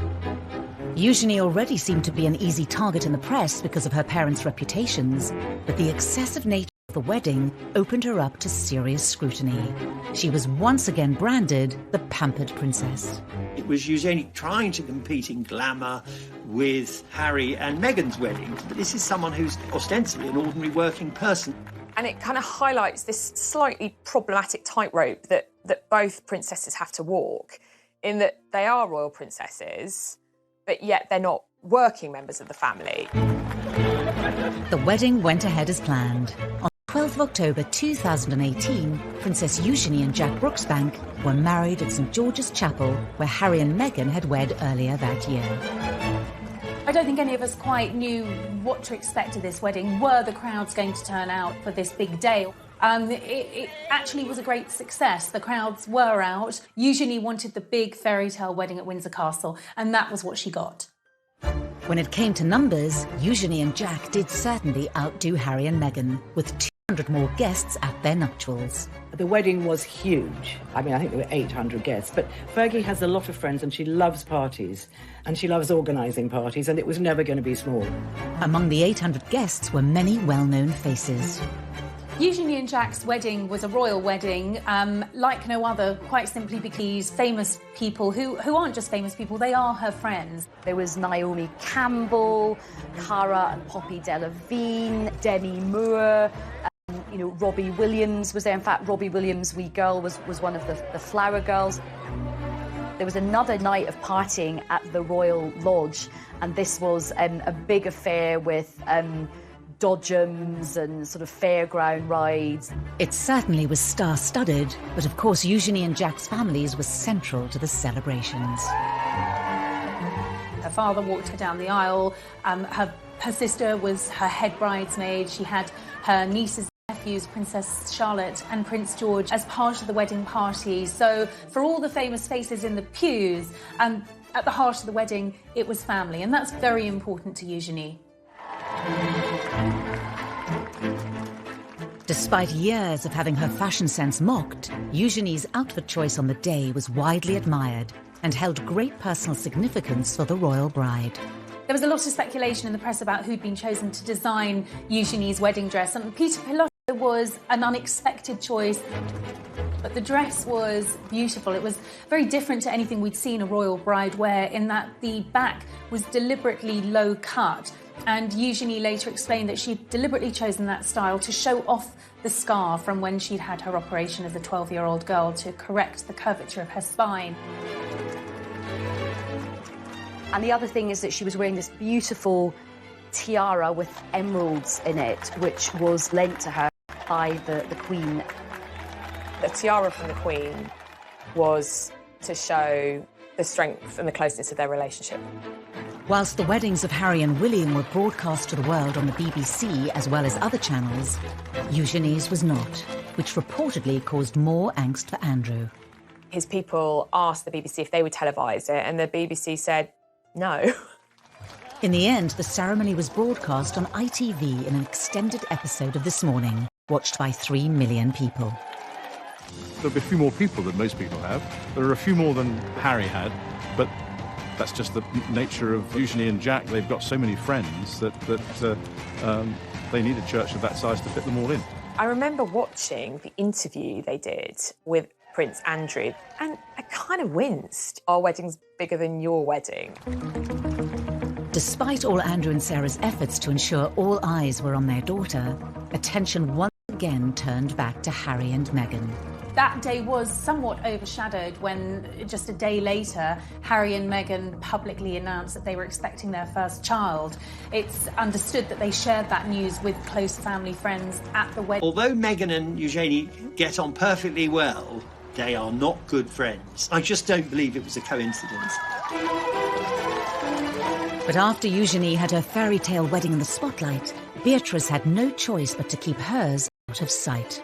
Eugenie already seemed to be an easy target in the press because of her parents' reputations, but the excessive nature The wedding opened her up to serious scrutiny. She was once again branded the pampered princess. It was Eugenie trying to compete in glamour with Harry and Meghan's wedding. But this is someone who's ostensibly an ordinary working person. And it kind of highlights this slightly problematic tightrope that both princesses have to walk, in that they are royal princesses, but yet they're not working members of the family. The wedding went ahead as planned. On 12th of October 2018, Princess Eugenie and Jack Brooksbank were married at St George's Chapel, where Harry and Meghan had wed earlier that year. I don't think any of us quite knew what to expect of this wedding. Were the crowds going to turn out for this big day? It actually was a great success. The crowds were out. Eugenie wanted the big fairy tale wedding at Windsor Castle, and that was what she got. When it came to numbers, Eugenie and Jack did certainly outdo Harry and Meghan, with 200 more guests at their nuptials. The wedding was huge. I mean, I think there were 800 guests, but Fergie has a lot of friends and she loves parties, and she loves organising parties, and it was never going to be small. Among the 800 guests were many well-known faces. Eugenie and Jack's wedding was a royal wedding, like no other, quite simply because famous people who aren't just famous people, they are her friends. There was Naomi Campbell, Cara and Poppy Delevingne, Demi Moore, Robbie Williams was there. In fact, Robbie Williams' wee girl was one of the Flower Girls. There was another night of partying at the Royal Lodge, and this was a big affair with dodgems and sort of fairground rides. It certainly was star-studded, but of course Eugenie and Jack's families were central to the celebrations. Her father walked her down the aisle. Her sister was her head bridesmaid. She had her nieces and nephews, Princess Charlotte and Prince George, as part of the wedding party. So for all the famous faces in the pews, at the heart of the wedding, it was family, and that's very important to Eugenie. Despite years of having her fashion sense mocked, Eugenie's outfit choice on the day was widely admired and held great personal significance for the royal bride. There was a lot of speculation in the press about who'd been chosen to design Eugenie's wedding dress, and Peter Pilotto was an unexpected choice. But the dress was beautiful. It was very different to anything we'd seen a royal bride wear, in that the back was deliberately low cut. And Eugenie later explained that she'd deliberately chosen that style to show off the scar from when she'd had her operation as a 12-year-old girl to correct the curvature of her spine. And the other thing is that she was wearing this beautiful tiara with emeralds in it, which was lent to her by the Queen. The tiara from the Queen was to show the strength and the closeness of their relationship. Whilst the weddings of Harry and William were broadcast to the world on the BBC as well as other channels, Eugenie's was not, which reportedly caused more angst for Andrew. His people asked the BBC if they would televise it, and the BBC said no. In the end, the ceremony was broadcast on ITV in an extended episode of This Morning, watched by 3 million people. There'll be a few more people than most people have. There are a few more than Harry had, but that's just the nature of Eugenie and Jack. They've got so many friends that they need a church of that size to fit them all in. I remember watching the interview they did with Prince Andrew, and I kind of winced. Our wedding's bigger than your wedding. Despite all Andrew and Sarah's efforts to ensure all eyes were on their daughter, attention once again turned back to Harry and Meghan. That day was somewhat overshadowed when, just a day later, Harry and Meghan publicly announced that they were expecting their first child. It's understood that they shared that news with close family friends at the wedding. Although Meghan and Eugenie get on perfectly well, they are not good friends. I just don't believe it was a coincidence. But after Eugenie had her fairy tale wedding in the spotlight, Beatrice had no choice but to keep hers out of sight.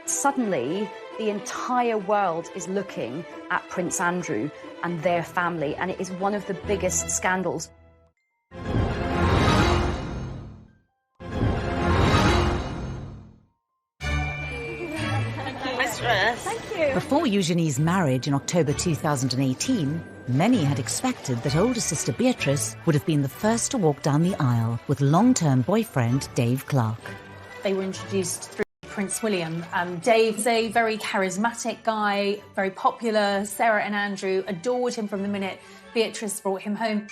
Suddenly, the entire world is looking at Prince Andrew and their family, and it is one of the biggest scandals. Thank you. Before Eugenie's marriage in October 2018, many had expected that older sister Beatrice would have been the first to walk down the aisle with long-term boyfriend Dave Clark. They were introduced through Prince William. Dave is a very charismatic guy, very popular. Sarah and Andrew adored him from the minute Beatrice brought him home.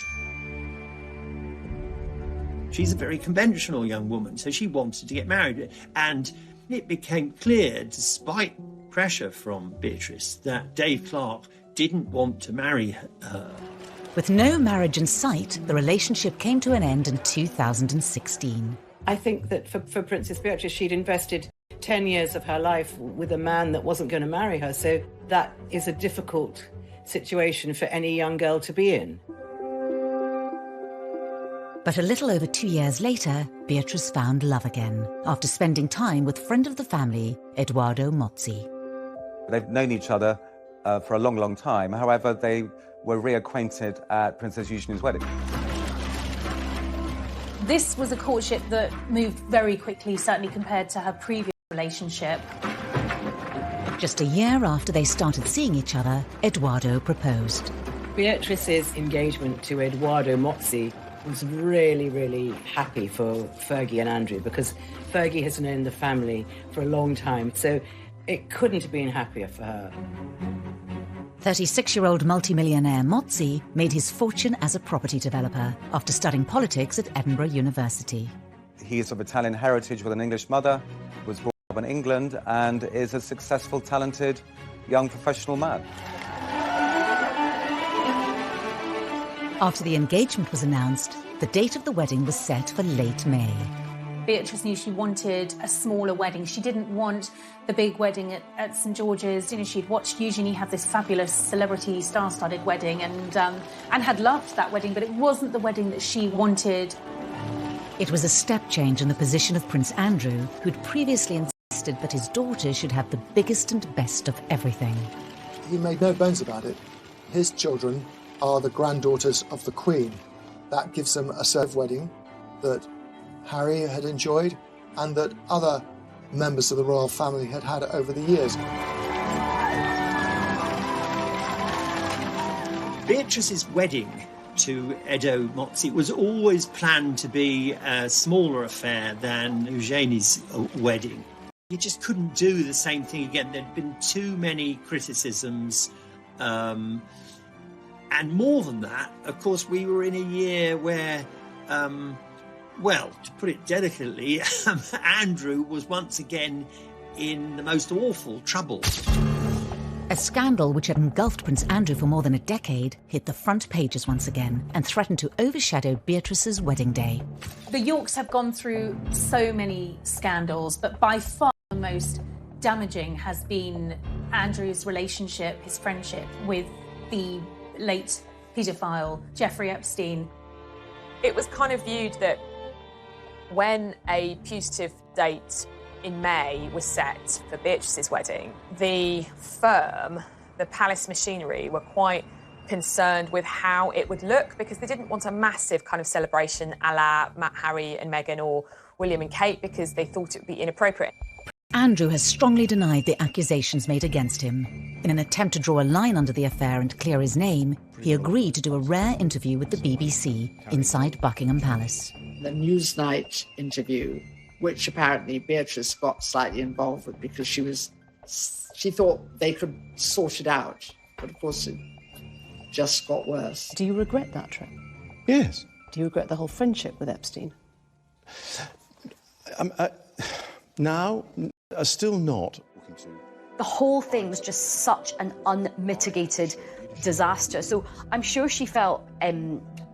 She's a very conventional young woman, so she wanted to get married. And it became clear, despite pressure from Beatrice, that Dave Clark didn't want to marry her. With no marriage in sight, the relationship came to an end in 2016. I think that for Princess Beatrice, she'd invested 10 years of her life with a man that wasn't going to marry her, so that is a difficult situation for any young girl to be in. But a little over 2 years later, Beatrice found love again, after spending time with friend of the family, Edoardo Mozzi. They've known each other for a long, long time. However, they were reacquainted at Princess Eugenie's wedding. This was a courtship that moved very quickly, certainly compared to her previous relationship. Just a year after they started seeing each other, Edoardo proposed. Beatrice's engagement to Edoardo Mozzi was really, really happy for Fergie and Andrew, because Fergie has known the family for a long time, so it couldn't have been happier for her. 36-year-old multimillionaire Mozzi made his fortune as a property developer after studying politics at Edinburgh University. He is of Italian heritage with an English mother, was born in England, and is a successful, talented, young professional man. After the engagement was announced, the date of the wedding was set for late May. Beatrice knew she wanted a smaller wedding. She didn't want the big wedding at St George's. You know, she'd watched Eugenie have this fabulous celebrity star-studded wedding and had loved that wedding, but it wasn't the wedding that she wanted. It was a step change in the position of Prince Andrew, who'd previously insisted that his daughter should have the biggest and best of everything. He made no bones about it. His children are the granddaughters of the Queen. That gives them a served wedding that Harry had enjoyed and that other members of the royal family had had over the years. Beatrice's wedding to Edo Mozzi was always planned to be a smaller affair than Eugenie's wedding. You just couldn't do the same thing again. There'd been too many criticisms. And more than that, of course, we were in a year where, well, to put it delicately, Andrew was once again in the most awful trouble. A scandal which had engulfed Prince Andrew for more than a decade hit the front pages once again and threatened to overshadow Beatrice's wedding day. The Yorks have gone through so many scandals, but by far the most damaging has been Andrew's relationship, his friendship with the late paedophile Jeffrey Epstein. It was kind of viewed that when a putative date in May was set for Beatrice's wedding, the firm, the palace machinery, were quite concerned with how it would look because they didn't want a massive kind of celebration a la Harry and Meghan or William and Kate because they thought it would be inappropriate. Andrew has strongly denied the accusations made against him. In an attempt to draw a line under the affair and clear his name, he agreed to do a rare interview with the BBC inside Buckingham Palace. The Newsnight interview, which apparently Beatrice got slightly involved with because she thought they could sort it out. But of course it just got worse. Do you regret that trip? Yes. Do you regret the whole friendship with Epstein? Now, still not. The whole thing was just such an unmitigated disaster. So I'm sure she felt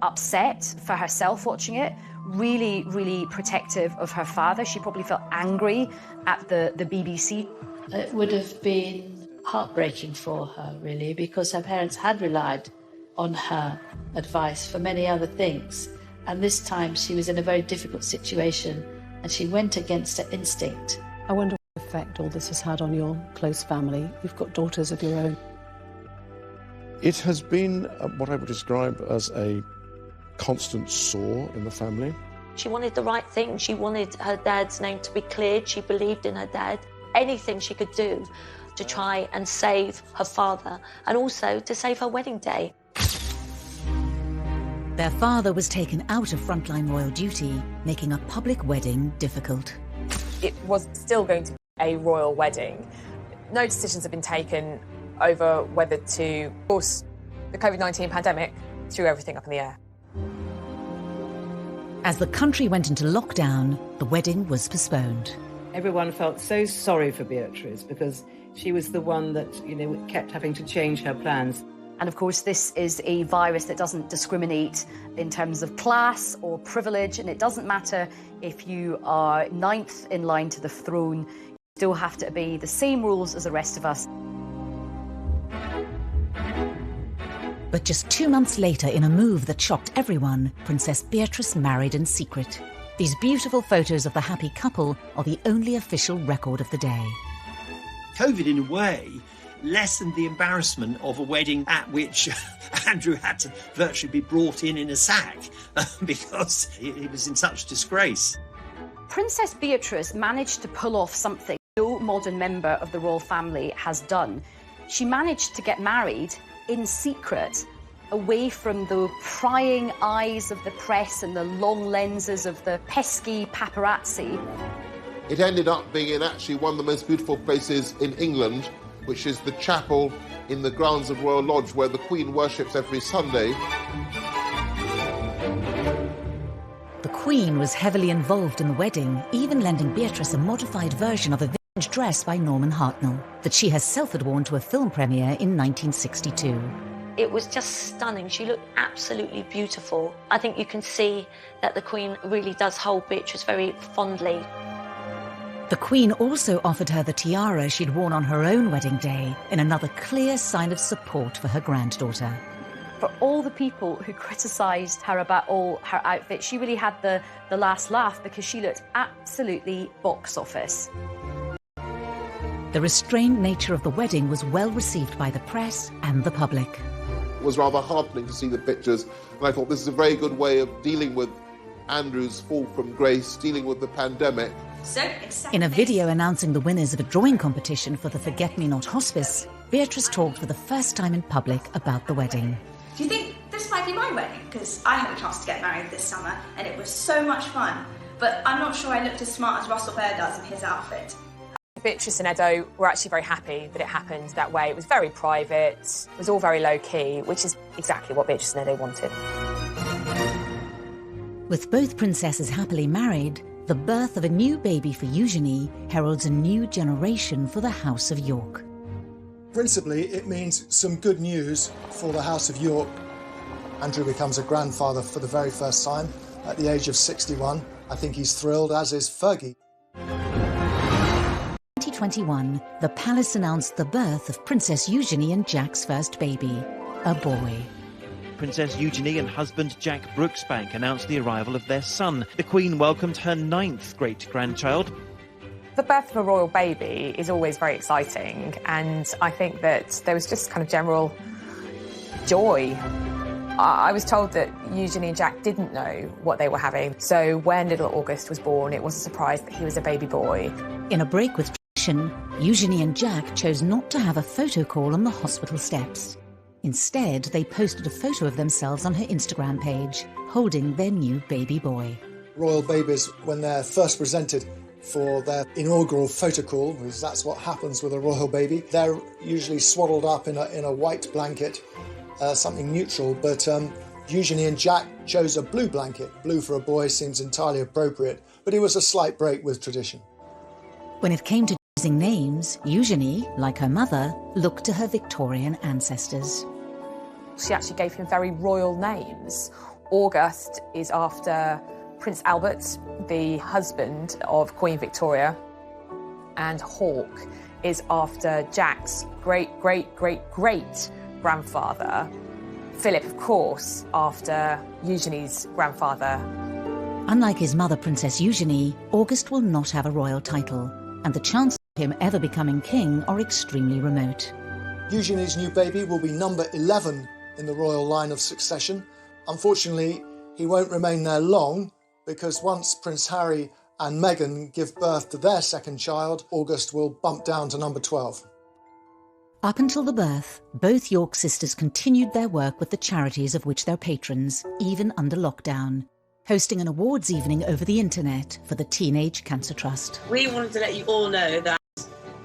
upset for herself watching it, really, really protective of her father. She probably felt angry at the BBC. It would have been heartbreaking for her, really, because her parents had relied on her advice for many other things. And this time she was in a very difficult situation and she went against her instinct. I wonder what effect all this has had on your close family. You've got daughters of your own. It has been what I would describe as a constant sore in the family. She wanted the right thing. She wanted her dad's name to be cleared. She believed in her dad. Anything she could do to try and save her father and also to save her wedding day. Their father was taken out of frontline royal duty, making a public wedding difficult. It was still going to a royal wedding. No decisions have been taken over whether to, of course, the COVID-19 pandemic threw everything up in the air. As the country went into lockdown, the wedding was postponed. Everyone felt so sorry for Beatrice because she was the one that, kept having to change her plans. And of course, this is a virus that doesn't discriminate in terms of class or privilege, and it doesn't matter if you are 9th in line to the throne, you still have to obey the same rules as the rest of us. But just 2 months later, in a move that shocked everyone, Princess Beatrice married in secret. These beautiful photos of the happy couple are the only official record of the day. COVID, in a way, lessened the embarrassment of a wedding at which Andrew had to virtually be brought in a sack because he was in such disgrace. Princess Beatrice managed to pull off something no modern member of the royal family has done. She managed to get married in secret, away from the prying eyes of the press and the long lenses of the pesky paparazzi. It ended up being in actually one of the most beautiful places in England, which is the chapel in the grounds of Royal Lodge, where the Queen worships every Sunday. The Queen was heavily involved in the wedding, even lending Beatrice a modified version of a vintage dress by Norman Hartnell that she herself had worn to a film premiere in 1962. It was just stunning. She looked absolutely beautiful. I think you can see that the Queen really does hold Beatrice very fondly. The Queen also offered her the tiara she'd worn on her own wedding day, in another clear sign of support for her granddaughter. For all the people who criticised her about all her outfits, she really had the last laugh because she looked absolutely box office. The restrained nature of the wedding was well received by the press and the public. It was rather heartening to see the pictures, and I thought this is a very good way of dealing with Andrew's fall from grace, dealing with the pandemic. In a video announcing the winners of a drawing competition for the Forget-Me-Not Hospice, Beatrice talked for the first time in public about the wedding. Do you think this might be my wedding? Because I had a chance to get married this summer and it was so much fun. But I'm not sure I looked as smart as Russell Bear does in his outfit. Beatrice and Edo were actually very happy that it happened that way. It was very private, it was all very low-key, which is exactly what Beatrice and Edo wanted. With both princesses happily married, the birth of a new baby for Eugenie heralds a new generation for the House of York. Principally, it means some good news for the House of York. Andrew becomes a grandfather for the very first time at the age of 61. I think he's thrilled, as is Fergie. 2021, the palace announced the birth of Princess Eugenie and Jack's first baby, a boy. Princess Eugenie and husband Jack Brooksbank announced the arrival of their son. The Queen welcomed her 9th great-grandchild. The birth of a royal baby is always very exciting, and I think that there was just kind of general joy. I was told that Eugenie and Jack didn't know what they were having, so when little August was born, it was a surprise that he was a baby boy. In a break with tradition, Eugenie and Jack chose not to have a photo call on the hospital steps. Instead, they posted a photo of themselves on her Instagram page, holding their new baby boy. Royal babies, when they're first presented for their inaugural photo call, because that's what happens with a royal baby, they're usually swaddled up in a white blanket, something neutral, but Eugenie and Jack chose a blue blanket. Blue for a boy seems entirely appropriate, but it was a slight break with tradition. When it came to choosing names, Eugenie, like her mother, looked to her Victorian ancestors. She actually gave him very royal names. August is after Prince Albert, the husband of Queen Victoria, and Hawke is after Jack's great-great-great-great-grandfather. Philip, of course, after Eugenie's grandfather. Unlike his mother, Princess Eugenie, August will not have a royal title, and the chances of him ever becoming king are extremely remote. Eugenie's new baby will be number 11 in the royal line of succession. Unfortunately, he won't remain there long, because once Prince Harry and Meghan give birth to their second child, August will bump down to number 12. Up until the birth, both York sisters continued their work with the charities of which they're patrons, even under lockdown, hosting an awards evening over the internet for the Teenage Cancer Trust. We wanted to let you all know that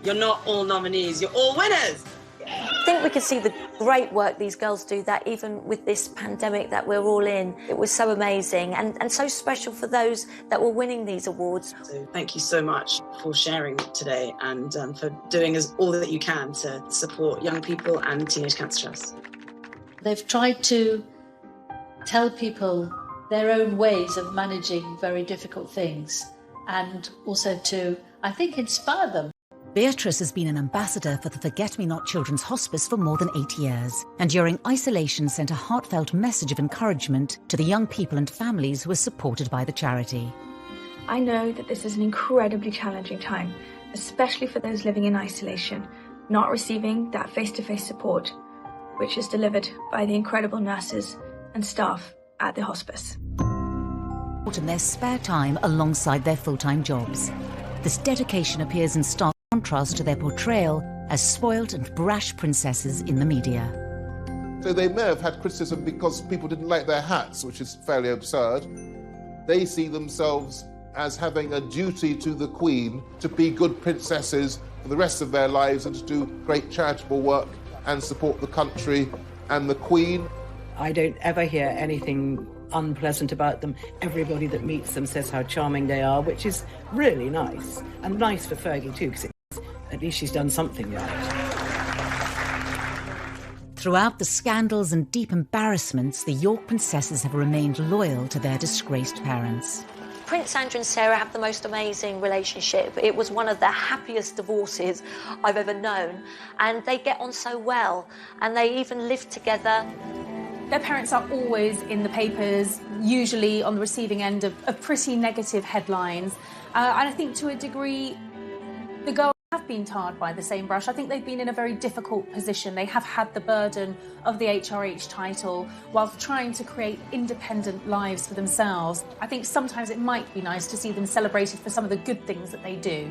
You're not all nominees, you're all winners. I think we can see the great work these girls do, that even with this pandemic that we're all in, it was so amazing and so special for those that were winning these awards. So thank you so much for sharing today and for doing all that you can to support young people and Teenage Cancer Trust. They've tried to tell people their own ways of managing very difficult things and also to, I think, inspire them. Beatrice has been an ambassador for the Forget-Me-Not Children's Hospice for more than 8 years, and during isolation sent a heartfelt message of encouragement to the young people and families who were supported by the charity. I know that this is an incredibly challenging time, especially for those living in isolation, not receiving that face-to-face support, which is delivered by the incredible nurses and staff at the hospice. In their spare time alongside their full-time jobs. This dedication appears in stark contrast to their portrayal as spoilt and brash princesses in the media. So they may have had criticism because people didn't like their hats, which is fairly absurd. They see themselves as having a duty to the Queen to be good princesses for the rest of their lives and to do great charitable work and support the country and the Queen. I don't ever hear anything unpleasant about them. Everybody that meets them says how charming they are, which is really nice. And nice for Fergie too, because at least she's done something right. Throughout the scandals and deep embarrassments, the York princesses have remained loyal to their disgraced parents. Prince Andrew and Sarah have the most amazing relationship. It was one of the happiest divorces I've ever known, and they get on so well, and they even live together. Their parents are always in the papers, usually on the receiving end of pretty negative headlines. And I think to a degree, the girls have been tarred by the same brush. I think they've been in a very difficult position. They have had the burden of the HRH title whilst trying to create independent lives for themselves. I think sometimes it might be nice to see them celebrated for some of the good things that they do.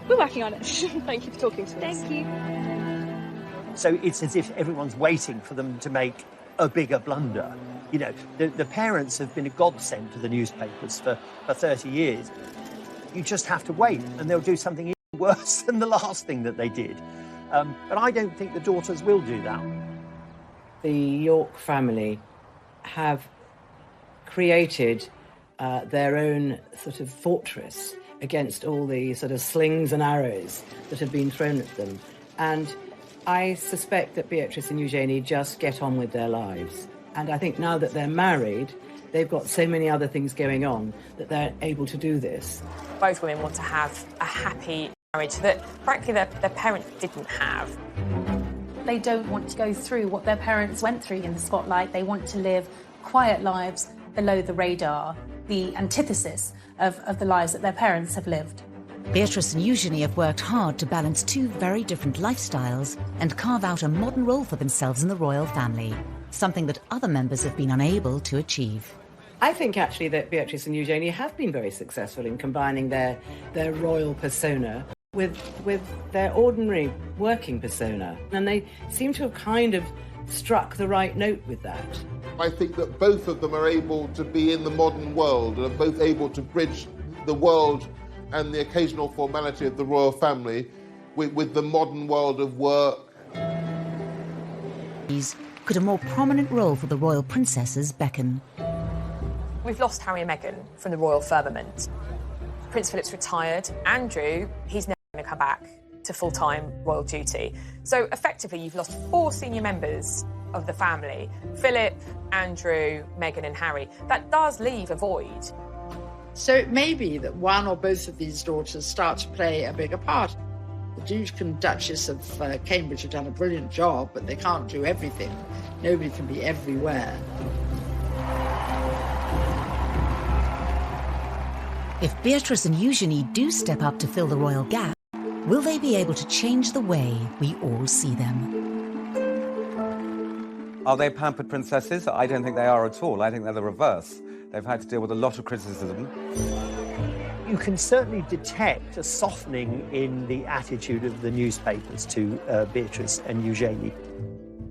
We're working on it. Thank you for talking to us. Thank you. So it's as if everyone's waiting for them to make a bigger blunder. You know, the parents have been a godsend to the newspapers for 30 years. You just have to wait, and they'll do something even worse than the last thing that they did. But I don't think the daughters will do that. The York family have created their own sort of fortress against all the sort of slings and arrows that have been thrown at them. And I suspect that Beatrice and Eugenie just get on with their lives. And I think now that they're married, they've got so many other things going on that they're able to do this. Both women want to have a happy marriage that, frankly, their parents didn't have. They don't want to go through what their parents went through in the spotlight. They want to live quiet lives below the radar, the antithesis of the lives that their parents have lived. Beatrice and Eugenie have worked hard to balance two very different lifestyles and carve out a modern role for themselves in the royal family, something that other members have been unable to achieve. I think actually that Beatrice and Eugenie have been very successful in combining their royal persona with their ordinary working persona. And they seem to have kind of struck the right note with that. I think that both of them are able to be in the modern world and are both able to bridge the world and the occasional formality of the royal family with the modern world of work. Could a more prominent role for the royal princesses beckon? We've lost Harry and Meghan from the royal firmament. Prince Philip's retired. Andrew, he's never going to come back to full-time royal duty. So effectively, you've lost 4 senior members of the family: Philip, Andrew, Meghan and Harry. That does leave a void. So it may be that one or both of these daughters start to play a bigger part. The Duke and Duchess of Cambridge have done a brilliant job, but they can't do everything. Nobody can be everywhere. If Beatrice and Eugenie do step up to fill the royal gap, will they be able to change the way we all see them? Are they pampered princesses? I don't think they are at all. I think they're the reverse. They've had to deal with a lot of criticism. You can certainly detect a softening in the attitude of the newspapers to Beatrice and Eugenie.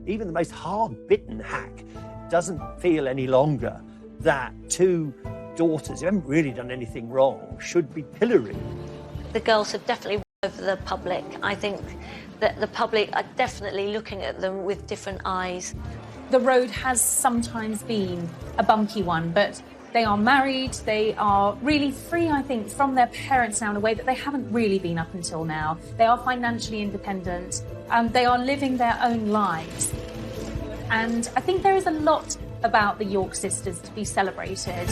Even the most hard-bitten hack doesn't feel any longer that 2 daughters who haven't really done anything wrong should be pilloried. The girls have definitely Of the public, I think that the public are definitely looking at them with different eyes. The road has sometimes been a bumpy one, but they are married, they are really free, I think, from their parents now in a way that they haven't really been up until now. They are financially independent, they are living their own lives. And I think there is a lot about the York sisters to be celebrated.